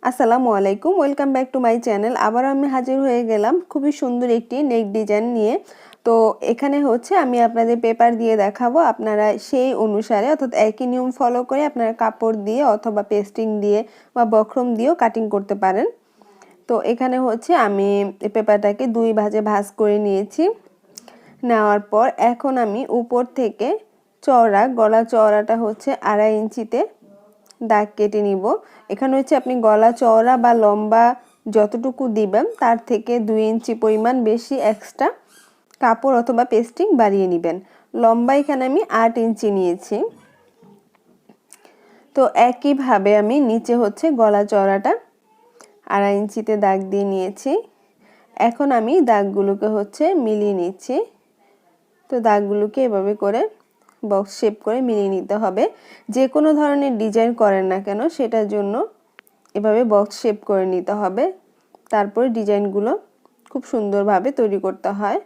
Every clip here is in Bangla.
আসসালামু আলাইকুম, welcome back to my channel. আবার আমি হাজির হয়ে গেলাম খুবই সুন্দর একটি নেক ডিজাইন নিয়ে। তো এখানে হচ্ছে আমি আপনাদের পেপার দিয়ে দেখাবো, আপনারা সেই অনুসারে অর্থাৎ একই নিয়ম ফলো করে আপনারা কাপড় দিয়ে অথবা পেস্টিং দিয়ে বা বক্রম দিয়েও কাটিং করতে পারেন। তো এখানে হচ্ছে আমি পেপারটাকে দুই ভাঁজে ভাঁজ করে নিয়েছি। নেওয়ার পর এখন আমি উপর থেকে গলা চওড়াটা হচ্ছে 2.5 ইঞ্চিতে দাগ কেটে নিব। এখানে হচ্ছে আপনি গলা চওড়া বা লম্বা যতটুকু দিবেন তার থেকে 2 ইঞ্চি পরিমাণ বেশি এক্সট্রা কাপড় অথবা পেস্টিং বাড়িয়ে নেবেন। লম্বা এখানে আমি 8 ইঞ্চি নিয়েছি। তো একইভাবে আমি নিচে হচ্ছে গলা চওড়াটা 2.5 ইঞ্চিতে দাগ দিয়ে নিয়েছি। এখন আমি দাগগুলোকে হচ্ছে মিলিয়ে নিচ্ছি। তো দাগগুলোকে এভাবে করে বক্স শেপ করে মিলিয়ে নিতে হবে। যে কোনো ধরনের ডিজাইন করেন না কেন সেটার জন্য এভাবে বক্স শেপ করে নিতে হবে, তারপরে ডিজাইনগুলো খুব সুন্দরভাবে তৈরি করতে হয়।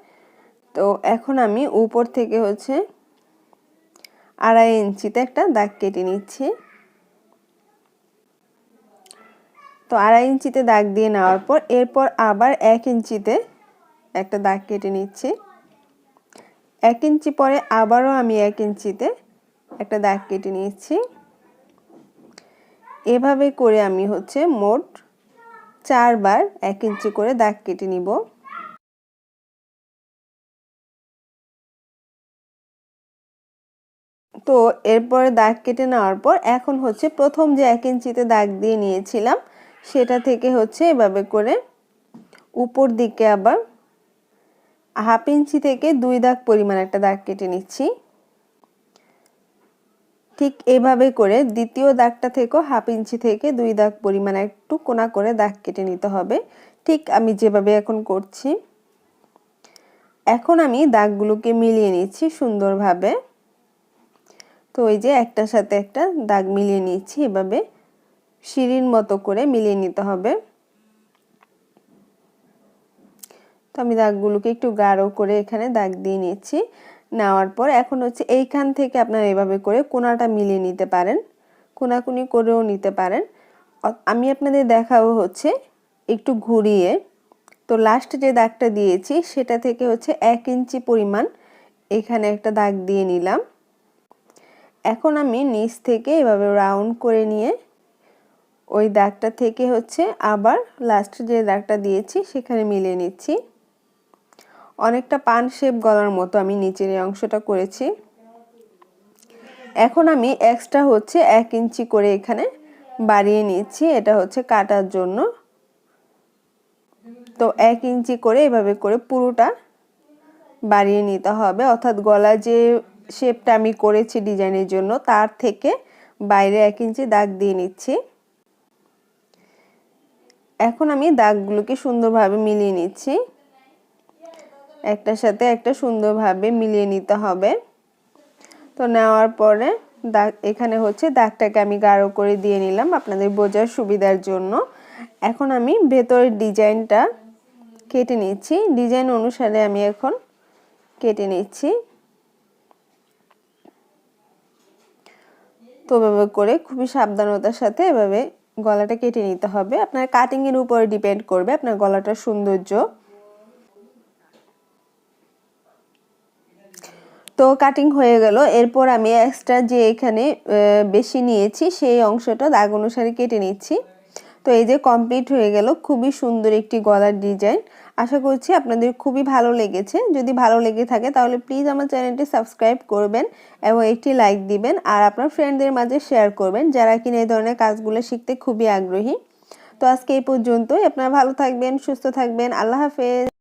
তো এখন আমি উপর থেকে হচ্ছে 2.5 ইঞ্চিতে একটা দাগ কেটে নিচ্ছি। তো 2.5 ইঞ্চিতে দাগ দিয়ে নেওয়ার পর এরপর আবার 1 ইঞ্চিতে একটা দাগ কেটে নিচ্ছি। 1 ইঞ্চি পরে আবারও আমি 1 ইঞ্চিতে একটা দাগ কেটে নিচ্ছি। এভাবে করে আমি হচ্ছে মোট 4 বার 1 ইঞ্চি করে দাগ কেটে নিব। তো এরপরে দাগ কেটে নেওয়ার পর এখন হচ্ছে প্রথম যে 1 ইঞ্চিতে দাগ দিয়ে নিয়েছিলাম সেটা থেকে হচ্ছে এভাবে করে উপর দিকে আবার 1/2 ইঞ্চি থেকে 2 দাগ পরিমাণ একটা দাগ কেটে নিচ্ছি। ঠিক এভাবে করে দ্বিতীয় দাগটা থেকেও 1/2 ইঞ্চি থেকে 2 দাগ পরিমাণ একটু কোনা করে দাগ কেটে নিতে হবে, ঠিক আমি যেভাবে এখন করছি। এখন আমি দাগগুলোকে মিলিয়ে নিচ্ছি সুন্দরভাবে। তো এই যে একটার সাথে একটা দাগ মিলিয়ে নিচ্ছি, এভাবে সিঁড়ির মতো করে মিলিয়ে নিতে হবে। তো আমি দাগগুলোকে একটু গাঢ় করে এখানে দাগ দিয়ে নিচ্ছি। নেওয়ার পর এখন হচ্ছে এইখান থেকে আপনারা এভাবে করে কোনাটা মিলিয়ে নিতে পারেন, কোনাকুনি করেও নিতে পারেন। আমি আপনাদের দেখাবো হচ্ছে একটু ঘুরিয়ে। তো লাস্ট যে দাগটা দিয়েছি সেটা থেকে হচ্ছে 1 ইঞ্চি পরিমাণ এখানে একটা দাগ দিয়ে নিলাম। এখন আমি নিচ থেকে এভাবে রাউন্ড করে নিয়ে ওই দাগটা থেকে হচ্ছে আবার লাস্ট যে দাগটা দিয়েছি সেখানে মিলিয়ে নিচ্ছি। অনেকটা পান শেপ গলার মতো আমি নিচের অংশটা করেছি। এখন আমি এক্সট্রা হচ্ছে 1 ইঞ্চি করে এখানে বাড়িয়ে নিচ্ছি, এটা হচ্ছে কাটার জন্য। তো 1 ইঞ্চি করে এভাবে করে পুরোটা বাড়িয়ে নিতে হবে, অর্থাৎ গলা যে শেপটা আমি করেছি ডিজাইনের জন্য তার থেকে বাইরে 1 ইঞ্চি দাগ দিয়ে নিচ্ছি। এখন আমি দাগগুলোকে সুন্দরভাবে মিলিয়ে নিচ্ছি, একটার সাথে একটা সুন্দরভাবে মিলিয়ে নিতে হবে। তো নেওয়ার পরে দাগ এখানে হচ্ছে দাগটাকে আমি গাঢ় করে দিয়ে নিলাম আপনাদের বোঝার সুবিধার জন্য। এখন আমি ভেতরের ডিজাইনটা কেটে নিচ্ছি, ডিজাইন অনুসারে আমি এখন কেটে নিচ্ছি। তো এভাবে করে খুবই সাবধানতার সাথে এভাবে গলাটা কেটে নিতে হবে। আপনার কাটিং এর উপরে ডিপেন্ড করবে আপনার গলাটার সৌন্দর্য। তো কাটিং হয়ে গেল। এরপর আমি এক্সট্রা যে এখানে বেশি নিয়েছি সেই অংশটা দাগ অনুসারে কেটে নিচ্ছি। তো এই যে কমপ্লিট হয়ে গেল খুবই সুন্দর একটি গলার ডিজাইন। আশা করছি আপনাদের খুবই ভালো লেগেছে। যদি ভালো লেগে থাকে তাহলে প্লিজ আমার চ্যানেলটি সাবস্ক্রাইব করবেন এবং একটি লাইক দিবেন আর আপনার ফ্রেন্ডদের মাঝে শেয়ার করবেন যারা কিনা এই ধরনের কাজগুলো শিখতে খুবই আগ্রহী। তো আজকে এই পর্যন্তই। আপনারা ভালো থাকবেন, সুস্থ থাকবেন। আল্লাহ হাফেজ।